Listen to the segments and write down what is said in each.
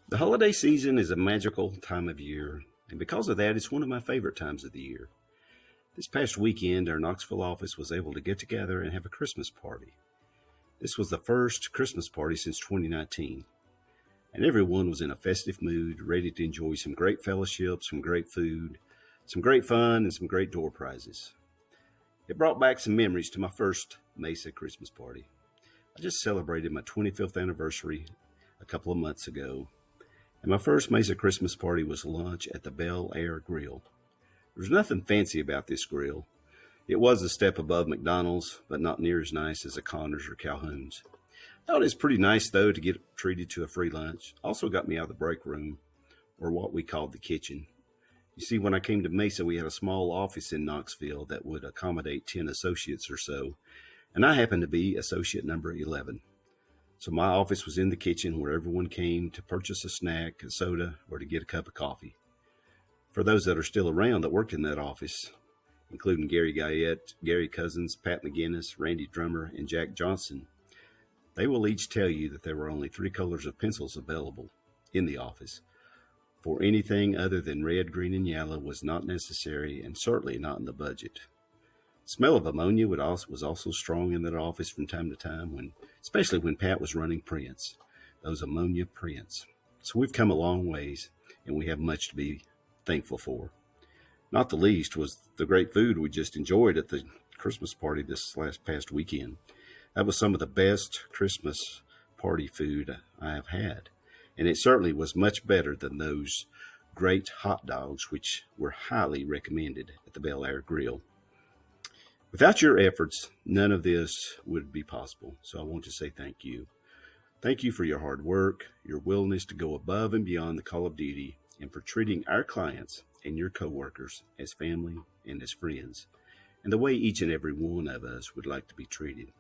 The holiday season is a magical time of year, and because of that, it's one of my favorite times of the year. This past weekend, our Knoxville office was able to get together and have a Christmas party. This was the first Christmas party since 2019, and everyone was in a festive mood, ready to enjoy some great fellowship, some great food, some great fun, and some great door prizes. It brought back some memories to my first Mesa Christmas party. I just celebrated my 25th anniversary a couple of months ago, and my first Mesa Christmas party was lunch at the Bel Air Grill. There's nothing fancy about this grill. It was a step above McDonald's, but not near as nice as a Connors or Calhoun's. I thought it was pretty nice, though, to get treated to a free lunch. Also got me out of the break room, or what we called the kitchen. You see, when I came to Mesa, we had a small office in Knoxville that would accommodate 10 associates or so, and I happened to be associate number 11. So my office was in the kitchen where everyone came to purchase a snack, a soda, or to get a cup of coffee. For those that are still around that worked in that office, including Gary Guyette, Gary Cousins, Pat McGinnis, Randy Drummer, and Jack Johnson, they will each tell you that there were only 3 colors of pencils available in the office. For anything other than red, green, and yellow was not necessary and certainly not in the budget. The smell of ammonia was also strong in that office from time to time, especially when Pat was running prints, those ammonia prints. So we've come a long ways, and we have much to be thankful for. Not the least was the great food we just enjoyed at the Christmas party this past weekend. That was some of the best Christmas party food I have had, and it certainly was much better than those great hot dogs, which were highly recommended at the Bel Air Grill. Without your efforts, none of this would be possible, so I want to say thank you. Thank you for your hard work, your willingness to go above and beyond the call of duty, and for treating our clients and your coworkers as family and as friends, and the way each and every one of us would like to be treated.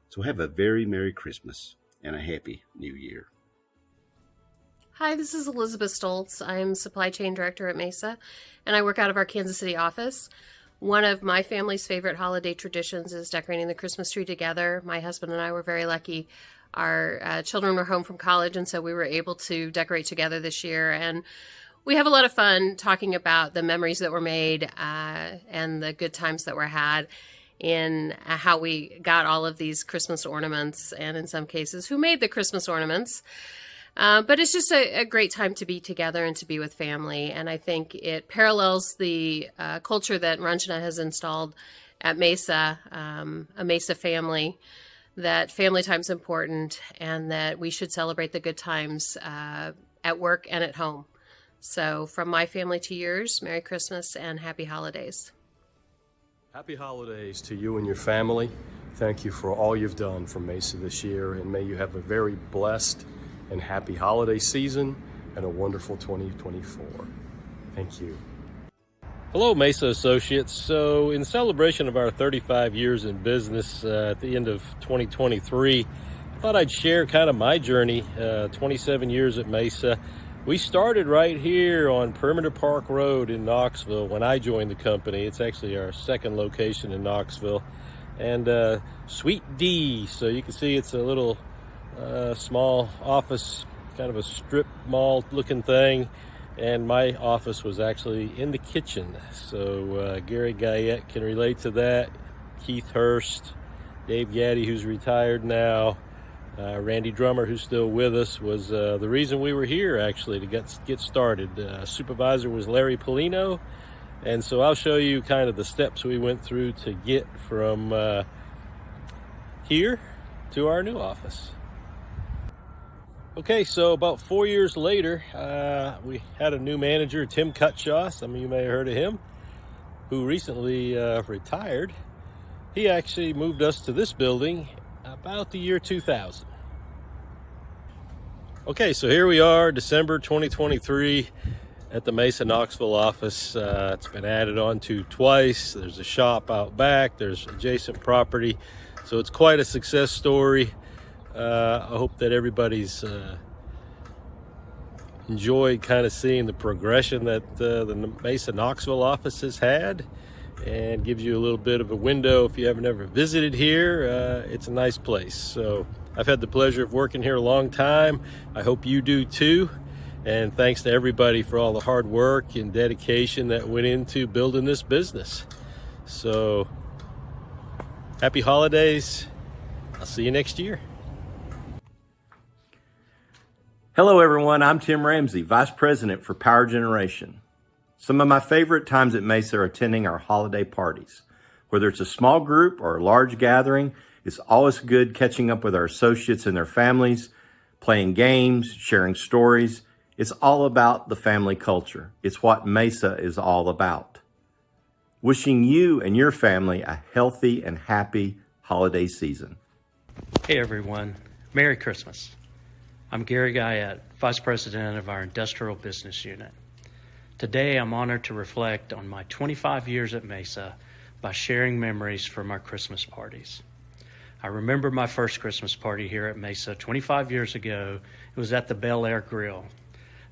So have a very Merry Christmas and a Happy New Year. Hi, this is Elizabeth Stoltz. I'm Supply Chain Director at Mesa, and I work out of our Kansas City office. One of my family's favorite holiday traditions is decorating the Christmas tree together. My husband and I were very lucky. Our children were home from college, and so we were able to decorate together this year. And we have a lot of fun talking about the memories that were made and the good times that were had in how we got all of these Christmas ornaments, and in some cases, who made the Christmas ornaments. But it's just a great time to be together and to be with family. And I think it parallels the culture that Ranjana has installed at Mesa, a Mesa family, that family time's important and that we should celebrate the good times at work and at home. So from my family to yours, Merry Christmas and Happy Holidays. Happy holidays to you and your family. Thank you for all you've done for Mesa this year, and may you have a very blessed and happy holiday season and a wonderful 2024. Thank you. Hello, Mesa Associates. So in celebration of our 35 years in business at the end of 2023, I thought I'd share kind of my journey, 27 years at Mesa. We started right here on Perimeter Park Road in Knoxville when I joined the company. It's actually our second location in Knoxville. And Suite D, so you can see it's a little small office, kind of a strip mall looking thing. And my office was actually in the kitchen. So Gary Guyette can relate to that. Keith Hurst, Dave Gaddy, who's retired now, Randy Drummer, who's still with us, was the reason we were here actually to get started. Supervisor was Larry Polino. And so I'll show you kind of the steps we went through to get from here to our new office. Okay, so about 4 years later, we had a new manager, Tim Cutshaw. Some of you may have heard of him, who recently retired. He actually moved us to this building about the year 2000. Okay, so here we are, December 2023 at the Mesa Knoxville office. It's been added on to twice. There's a shop out back, there's adjacent property. So it's quite a success story. I hope that everybody's enjoyed kind of seeing the progression that the Mesa Knoxville office has had, and gives you a little bit of a window if you haven't ever visited here. It's a nice place. So I've had the pleasure of working here a long time. I hope you do too. And thanks to everybody for all the hard work and dedication that went into building this business. So, happy holidays. I'll see you next year. Hello everyone, I'm Tim Ramsey, Vice President for Power Generation. Some of my favorite times at Mesa are attending our holiday parties. Whether it's a small group or a large gathering, it's always good catching up with our associates and their families, playing games, sharing stories. It's all about the family culture. It's what Mesa is all about. Wishing you and your family a healthy and happy holiday season. Hey everyone, Merry Christmas. I'm Gary Guyette, Vice President of our Industrial Business Unit. Today I'm honored to reflect on my 25 years at Mesa by sharing memories from our Christmas parties. I remember my first Christmas party here at Mesa 25 years ago. It was at the Bel Air Grill.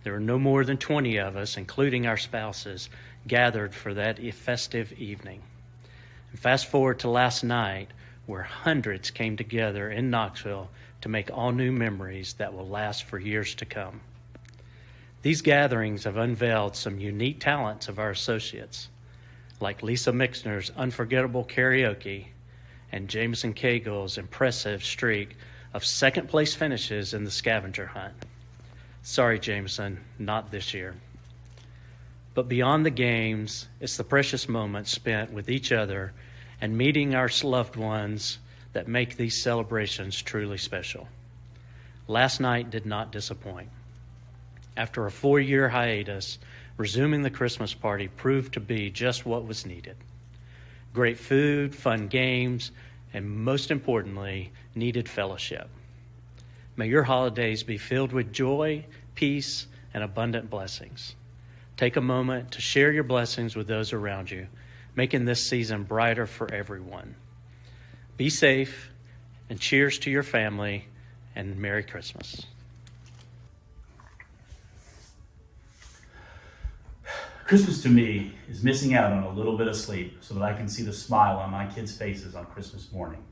There were no more than 20 of us, including our spouses, gathered for that festive evening. And fast forward to last night, where hundreds came together in Knoxville to make all new memories that will last for years to come. These gatherings have unveiled some unique talents of our associates, like Lisa Mixner's unforgettable karaoke and Jameson Cagle's impressive streak of second-place finishes in the scavenger hunt. Sorry, Jameson, not this year. But beyond the games, it's the precious moments spent with each other and meeting our loved ones that make these celebrations truly special. Last night did not disappoint. After a 4-year hiatus, resuming the Christmas party proved to be just what was needed. Great food, fun games, and most importantly, needed fellowship. May your holidays be filled with joy, peace, and abundant blessings. Take a moment to share your blessings with those around you, making this season brighter for everyone. Be safe, and cheers to your family, and Merry Christmas. Christmas to me is missing out on a little bit of sleep so that I can see the smile on my kids' faces on Christmas morning.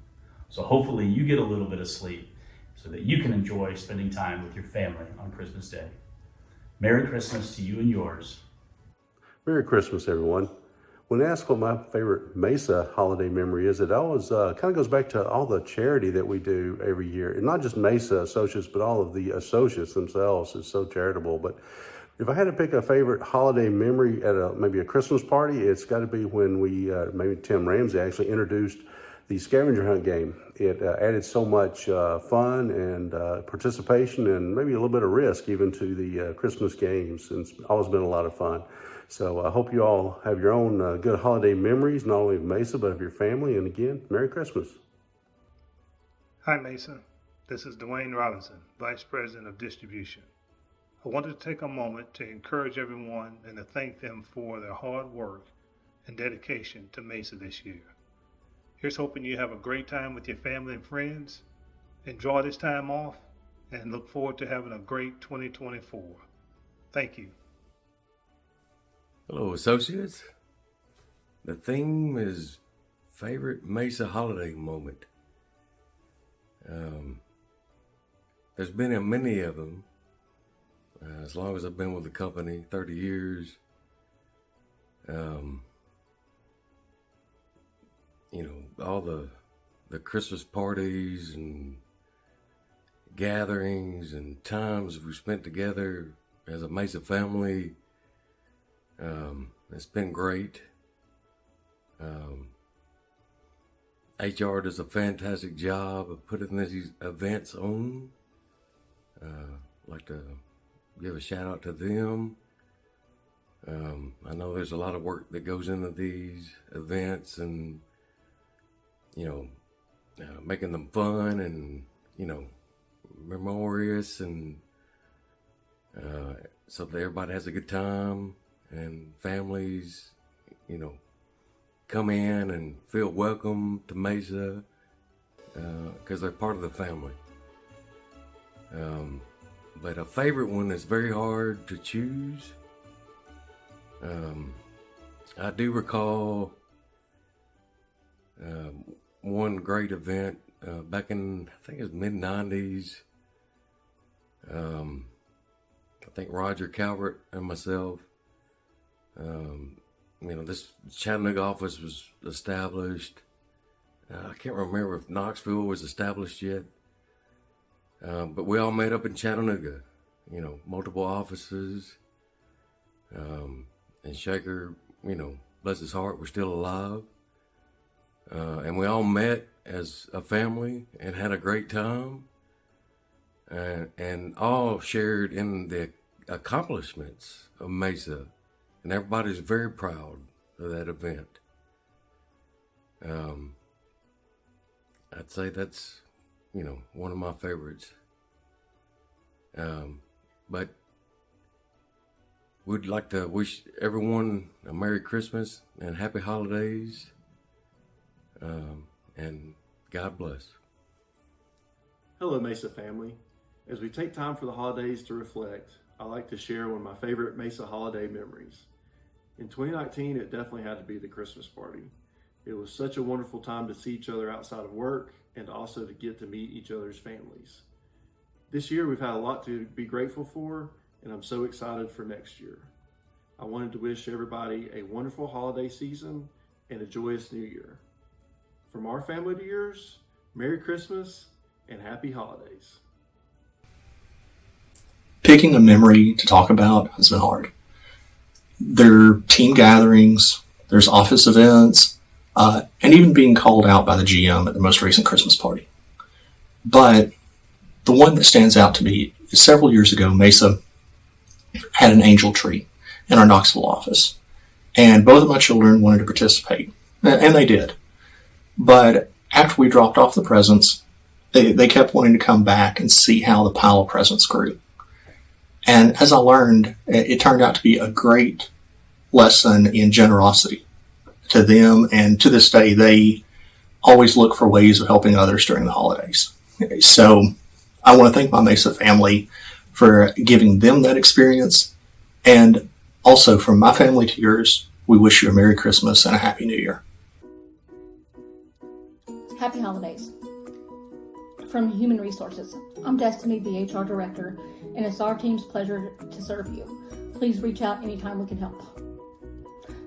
So hopefully you get a little bit of sleep so that you can enjoy spending time with your family on Christmas Day. Merry Christmas to you and yours. Merry Christmas, everyone. When asked what my favorite Mesa holiday memory is, it always kind of goes back to all the charity that we do every year. And not just Mesa Associates, but all of the associates themselves is so charitable. But if I had to pick a favorite holiday memory at maybe a Christmas party, it's got to be when we, maybe Tim Ramsey actually introduced the scavenger hunt game. It added so much fun and participation and maybe a little bit of risk even to the Christmas games. And it's always been a lot of fun. So I hope you all have your own good holiday memories, not only of Mesa, but of your family. And again, Merry Christmas. Hi, Mesa. This is Dwayne Robinson, Vice President of Distribution. I wanted to take a moment to encourage everyone and to thank them for their hard work and dedication to Mesa this year. Here's hoping you have a great time with your family and friends. Enjoy this time off and look forward to having a great 2024. Thank you. Hello, associates. The theme is favorite Mesa holiday moment. There's been many of them. As long as I've been with the company, 30 years. All the Christmas parties and gatherings and times we spent together as a Mesa family. It's been great. HR does a fantastic job of putting these events on. I'd like to give a shout out to them. I know there's a lot of work that goes into these events and, making them fun and, memorious and so that everybody has a good time and families, come in and feel welcome to Mesa because they're part of the family. But a favorite one is very hard to choose. I do recall one great event back in, I think it was mid-90s. I think Roger Calvert and myself. This Chattanooga office was established. I can't remember if Knoxville was established yet. But we all met up in Chattanooga, multiple offices. And Shaker, bless his heart, we're still alive. And we all met as a family and had a great time. And all shared in the accomplishments of Mesa. And everybody's very proud of that event. I'd say that's, one of my favorites. But we'd like to wish everyone a Merry Christmas and Happy Holidays. And God bless. Hello, Mesa family. As we take time for the holidays to reflect, I like to share one of my favorite Mesa holiday memories. In 2019, it definitely had to be the Christmas party. It was such a wonderful time to see each other outside of work and also to get to meet each other's families. This year, we've had a lot to be grateful for, and I'm so excited for next year. I wanted to wish everybody a wonderful holiday season and a joyous new year. From our family to yours, Merry Christmas and Happy Holidays. Picking a memory to talk about has been hard. There are team gatherings, there's office events, and even being called out by the GM at the most recent Christmas party. But the one that stands out to me is several years ago, Mesa had an angel tree in our Knoxville office. And both of my children wanted to participate, and they did. But after we dropped off the presents, they kept wanting to come back and see how the pile of presents grew. And as I learned, it turned out to be a great lesson in generosity to them. And to this day, they always look for ways of helping others during the holidays. So I want to thank my Mesa family for giving them that experience. And also from my family to yours, we wish you a Merry Christmas and a Happy New Year. Happy holidays. From Human Resources, I'm Destiny, the HR Director, and it's our team's pleasure to serve you. Please reach out anytime we can help.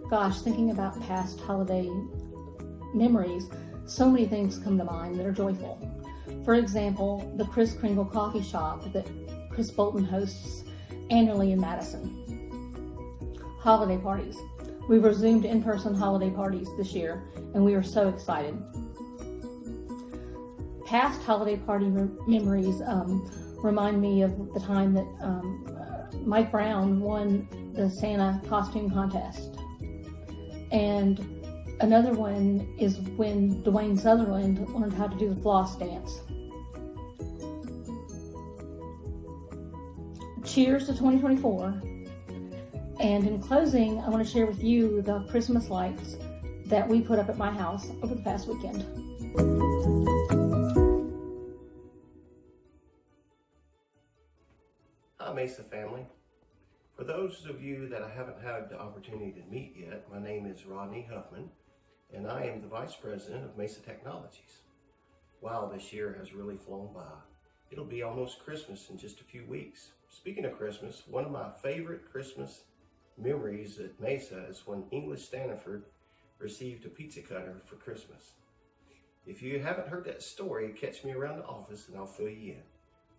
Gosh, thinking about past holiday memories, so many things come to mind that are joyful. For example, the Kris Kringle coffee shop that Chris Bolton hosts annually in Madison. Holiday parties. We've resumed in-person holiday parties this year, and we are so excited. Past holiday party memories remind me of the time that Mike Brown won the Santa costume contest. And another one is when Dwayne Sutherland learned how to do the floss dance. Cheers to 2024. And in closing, I want to share with you the Christmas lights that we put up at my house over the past weekend. Hi, Mesa family. For those of you that I haven't had the opportunity to meet yet, my name is Rodney Huffman, and I am the Vice President of Mesa Technologies. Wow, this year has really flown by. It'll be almost Christmas in just a few weeks. Speaking of Christmas, one of my favorite Christmas memories at Mesa is when English Stanford received a pizza cutter for Christmas. If you haven't heard that story, catch me around the office and I'll fill you in.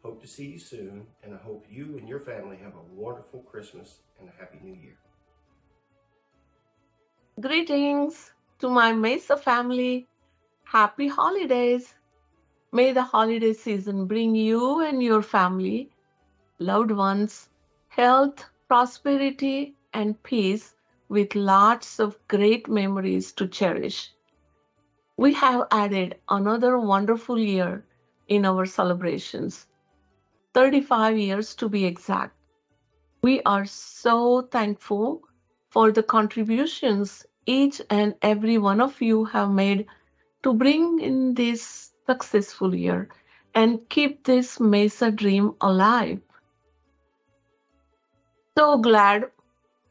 Hope to see you soon, and I hope you and your family have a wonderful Christmas and a Happy New Year. Greetings to my Mesa family. Happy holidays. May the holiday season bring you and your family, loved ones, health, prosperity, and peace with lots of great memories to cherish. We have added another wonderful year in our celebrations. 35 years to be exact. We are so thankful for the contributions each and every one of you have made to bring in this successful year and keep this Mesa dream alive. So glad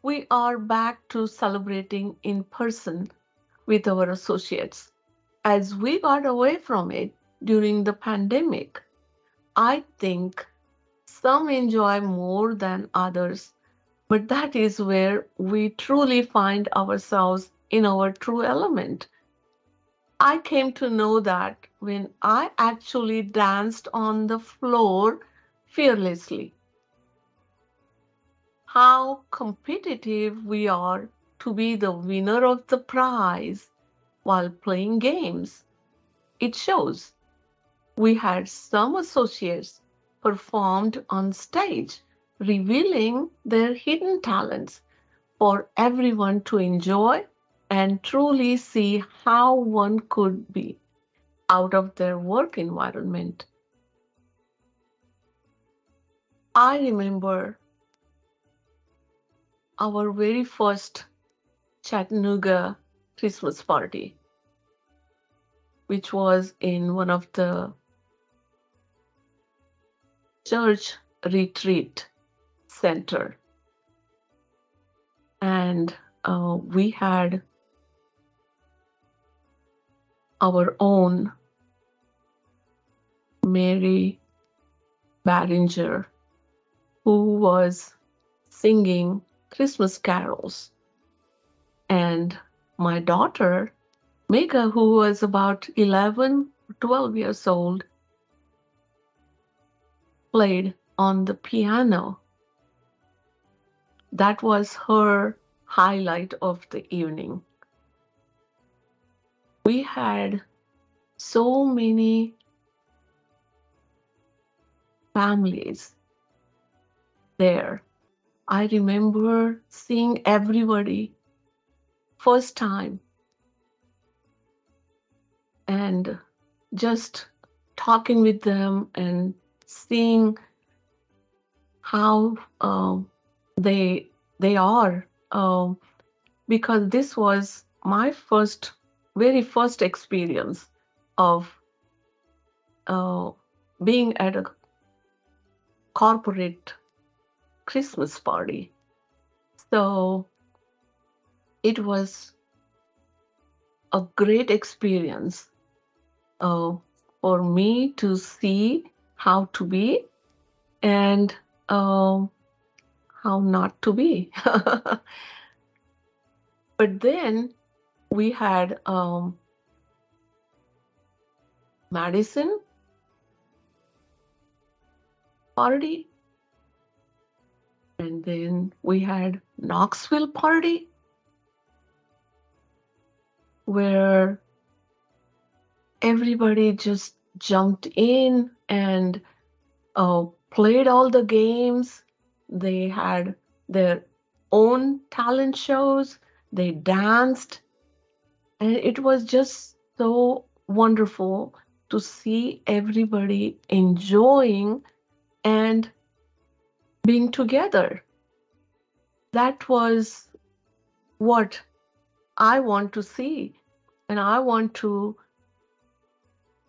we are back to celebrating in person with our associates. As we got away from it during the pandemic, I think Some enjoy more than others, but that is where we truly find ourselves in our true element. I came to know that when I actually danced on the floor fearlessly. How competitive we are to be the winner of the prize while playing games. It shows. We had some associates performed on stage, revealing their hidden talents for everyone to enjoy and truly see how one could be out of their work environment. I remember our very first Chattanooga Christmas party, which was in one of the church retreat center. And we had our own Mary Barringer, who was singing Christmas carols. And my daughter, Mega, who was about 11, 12 years old, played on the piano. That was her highlight of the evening. We had so many families there. I remember seeing everybody first time and just talking with them and seeing how they are, because this was my very first experience of being at a corporate Christmas party. So it was a great experience for me to see how to be and how not to be. But then we had Madison party, and then we had Knoxville party, where everybody just jumped in and played all the games. They had their own talent shows. They danced. And it was just so wonderful to see everybody enjoying and being together. That was what I want to see. And I want to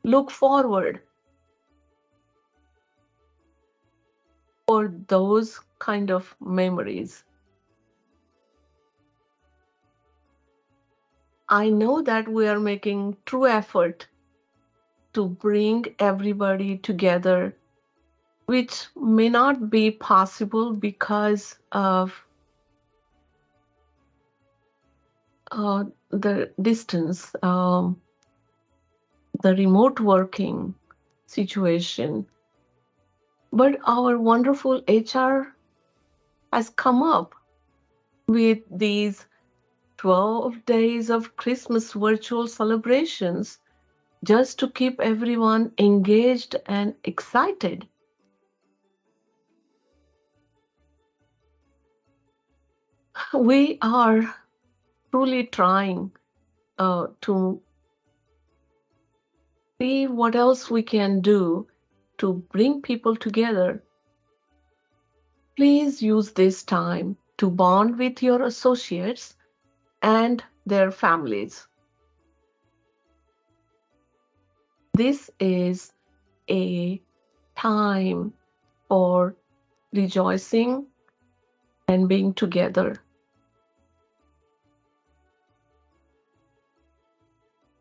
look forward for those kind of memories. I know that we are making true effort to bring everybody together, which may not be possible because of the distance, the remote working situation. But our wonderful HR has come up with these 12 days of Christmas virtual celebrations just to keep everyone engaged and excited. We are truly trying to see what else we can do to bring people together. Please use this time to bond with your associates and their families. This is a time for rejoicing and being together.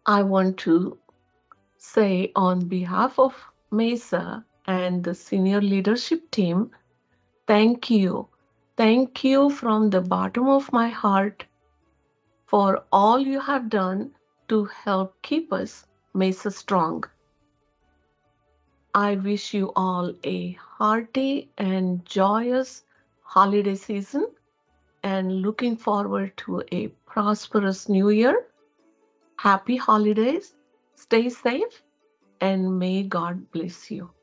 I want to say on behalf of Mesa and the senior leadership team, thank you. Thank you from the bottom of my heart for all you have done to help keep us Mesa strong. I wish you all a hearty and joyous holiday season and looking forward to a prosperous new year. Happy holidays, stay safe, and may God bless you.